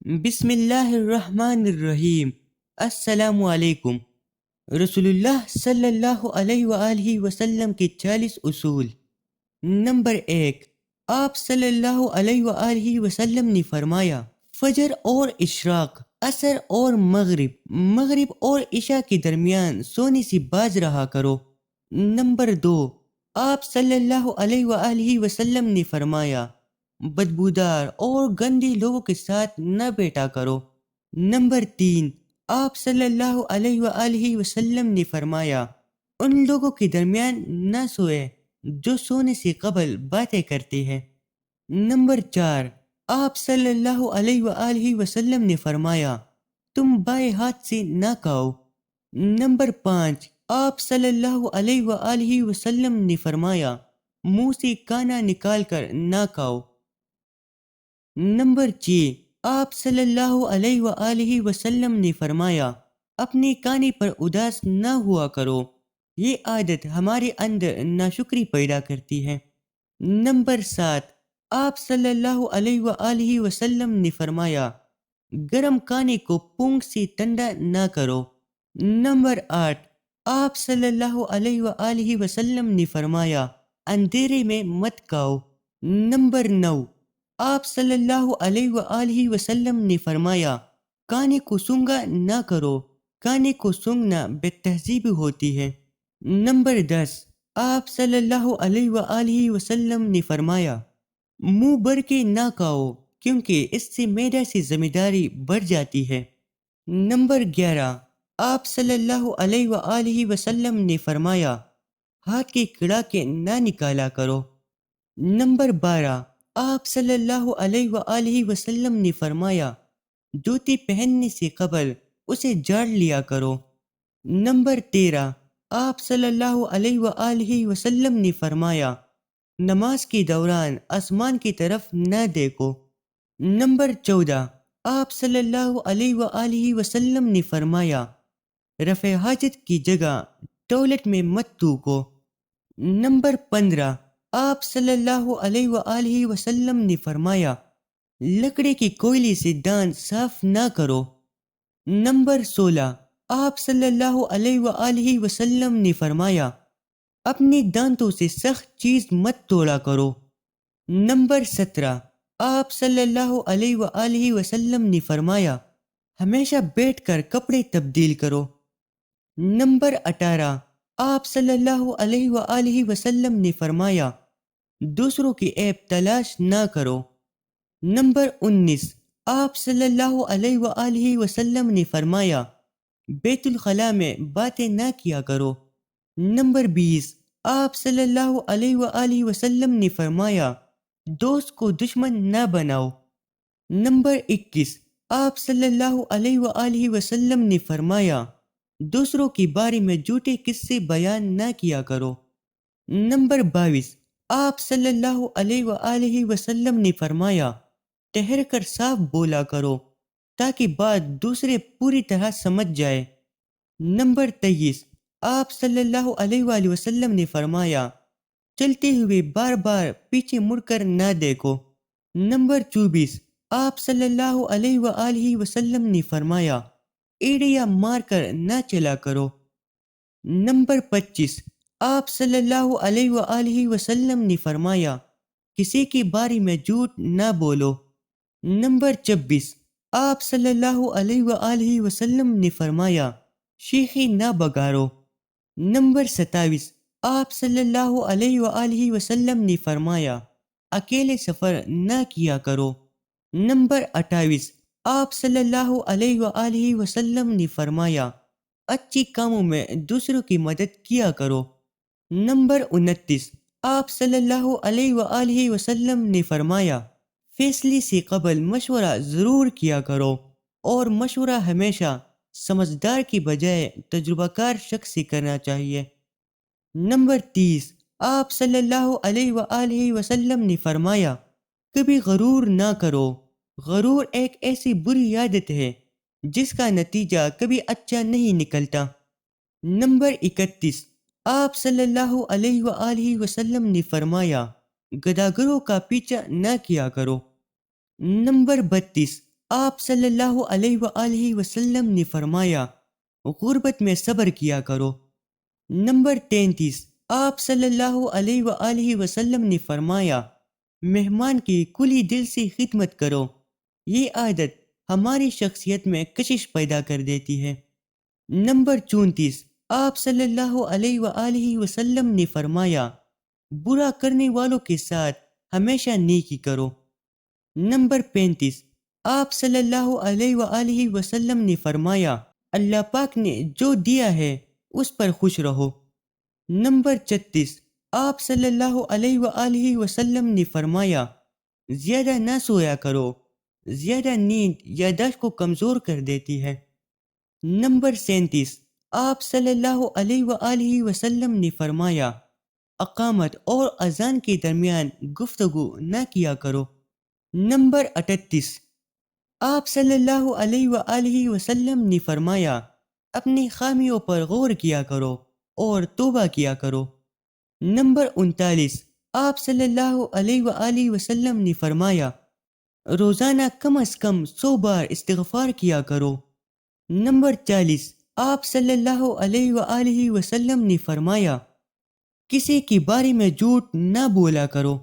بسم اللہ الرحمن الرحیم۔ السلام علیکم۔ رسول اللہ صلی اللہ علیہ وآلہ وسلم کے 40 اصول۔ نمبر 1، آپ صلی اللہ علیہ وآلہ وسلم نے فرمایا، فجر اور اشراق، عصر اور مغرب اور عشاء کے درمیان سونے سے باز رہا کرو۔ نمبر 2، آپ صلی اللہ علیہ وآلہ وسلم نے فرمایا، بدبودار اور گندے لوگوں کے ساتھ نہ بیٹھا کرو۔ نمبر 3، آپ صلی اللہ علیہ وآلہ وسلم نے فرمایا، ان لوگوں کے درمیان نہ سوئے جو سونے سے قبل باتیں کرتے ہیں۔ نمبر 4، آپ صلی اللہ علیہ وآلہ وسلم نے فرمایا، تم بائیں ہاتھ سے نہ کھاؤ۔ نمبر 5، آپ صلی اللہ علیہ وآلہ وسلم نے فرمایا، منہ سے کھانا نکال کر نہ کھاؤ۔ نمبر 6، آپ صلی اللہ علیہ وآلہ وسلم نے فرمایا، اپنے کھانے پر اداس نہ ہوا کرو، یہ عادت ہمارے اندر ناشکری پیدا کرتی ہے۔ نمبر 7، آپ صلی اللہ علیہ وآلہ وسلم نے فرمایا، گرم کھانے کو پونگ سے ٹھنڈا نہ کرو۔ نمبر 8، آپ صلی اللہ علیہ وآلہ وسلم نے فرمایا، اندھیرے میں مت کھاؤ۔ نمبر 9، آپ صلی اللہ علیہ وآلہ وسلم نے فرمایا، کھانے کو سونگھا نہ کرو، کھانے کو سونگھنا بے تہذیبی ہوتی ہے۔ نمبر 10، آپ صلی اللہ علیہ وآلہ وسلم نے فرمایا، منہ بھر کے نہ کھاؤ کیونکہ اس سے معدے سے ذمہ داری بڑھ جاتی ہے۔ نمبر 11، آپ صلی اللہ علیہ وآلہ وسلم نے فرمایا، ہاتھ کے کڑاکے نہ نکالا کرو۔ نمبر 12، آپ صلی اللہ علیہ وآلہ وسلم نے فرمایا، جوتی پہننے سے قبل اسے جھاڑ لیا کرو۔ نمبر 13، آپ صلی اللہ علیہ وآلہ وسلم نے فرمایا، نماز کے دوران آسمان کی طرف نہ دیکھو۔ نمبر 14، آپ صلی اللہ علیہ وآلہ وسلم نے فرمایا، رفع حاجت کی جگہ ٹوائلٹ میں مت تھوکو۔ نمبر 15، آپ صلی اللہ علیہ وآلہ وسلم نے فرمایا، لکڑی کی کوئلے سے دانت صاف نہ کرو۔ نمبر 16، آپ صلی اللہ علیہ وآلہ وسلم نے فرمایا، اپنے دانتوں سے سخت چیز مت توڑا کرو۔ نمبر 17، آپ صلی اللہ علیہ وآلہ وسلم نے فرمایا، ہمیشہ بیٹھ کر کپڑے تبدیل کرو۔ نمبر 18، آپ صلی اللہ علیہ وآلہ وسلم نے فرمایا، دوسروں کی عیب تلاش نہ کرو۔ نمبر 19، آپ صلی اللہ علیہ وآلہ وسلم نے فرمایا، بیت الخلاء میں باتیں نہ کیا کرو۔ نمبر 20، آپ صلی اللہ علیہ وآلہ وسلم نے فرمایا، دوست کو دشمن نہ بناؤ۔ نمبر 21، آپ صلی اللہ علیہ وآلہ وسلم نے فرمایا، دوسروں کے بارے میں جھوٹے قصے بیان نہ کیا کرو۔ نمبر 22، آپ صلی اللہ علیہ وآلہ وسلم نے فرمایا، ٹھہر کر صاف بولا کرو تاکہ بات دوسرے پوری طرح سمجھ جائے۔ نمبر 23، آپ صلی اللہ علیہ وآلہ وسلم نے فرمایا، چلتے ہوئے بار بار پیچھے مڑ کر نہ دیکھو۔ نمبر 24، آپ صلی اللہ علیہ وآلہ وسلم نے فرمایا، ایڑیاں مار کر نہ چلا کرو۔ نمبر 25، آپ صلی اللہ علیہ وآلہ وسلم نے فرمایا، کسی کے بارے میں جھوٹ نہ بولو۔ نمبر 26، آپ صلی اللہ علیہ وآلہ وسلم نے فرمایا، شیخی نہ بگاڑو۔ نمبر 27، آپ صلی اللہ علیہ وآلہ وسلم نے فرمایا، اکیلے سفر نہ کیا کرو۔ نمبر 28، آپ صلی اللہ علیہ وآلہ وسلم نے فرمایا، اچھی کاموں میں دوسروں کی مدد کیا کرو۔ نمبر 29، آپ صلی اللہ علیہ وآلہ وسلم نے فرمایا، فیصلے سے قبل مشورہ ضرور کیا کرو، اور مشورہ ہمیشہ سمجھدار کی بجائے تجربہ کار شخص سے کرنا چاہیے۔ نمبر 30، آپ صلی اللہ علیہ وآلہ وسلم نے فرمایا، کبھی غرور نہ کرو۔ غرور ایک ایسی بری عادت ہے جس کا نتیجہ کبھی اچھا نہیں نکلتا۔ نمبر 31، آپ صلی اللہ علیہ وآلہ وسلم نے فرمایا، گداگروں کا پیچھا نہ کیا کرو۔ نمبر 32، آپ صلی اللہ علیہ وآلہ وسلم نے فرمایا غربت میں صبر کیا کرو۔ نمبر 33، آپ صلی اللہ علیہ وآلہ وسلم نے فرمایا مہمان کی کھلی دل سے خدمت کرو۔ یہ عادت ہماری شخصیت میں کشش پیدا کر دیتی ہے۔ نمبر 34، آپ صلی اللہ علیہ وآلہ وسلم نے فرمایا برا کرنے والوں کے ساتھ ہمیشہ نیکی کرو۔ نمبر 35، آپ صلی اللہ علیہ وآلہ وسلم نے فرمایا اللہ پاک نے جو دیا ہے اس پر خوش رہو۔ نمبر 36، آپ صلی اللہ علیہ وآلہ وسلم نے فرمایا زیادہ نہ سویا کرو، زیادہ نیند یادداشت کو کمزور کر دیتی ہے۔ نمبر 37، آپ صلی اللہ علیہ وآلہ وسلم نے فرمایا اقامت اور اذان کے درمیان گفتگو نہ کیا کرو۔ نمبر 38، آپ صلی اللہ علیہ وآلہ وسلم نے فرمایا اپنی خامیوں پر غور کیا کرو اور توبہ کیا کرو۔ نمبر 39، آپ صلی اللہ علیہ وآلہ وسلم نے فرمایا روزانہ کم از کم 100 بار استغفار کیا کرو۔ نمبر 40، آپ صلی اللہ علیہ وآلہ وسلم نے فرمایا کسی کے بارے میں جھوٹ نہ بولا کرو۔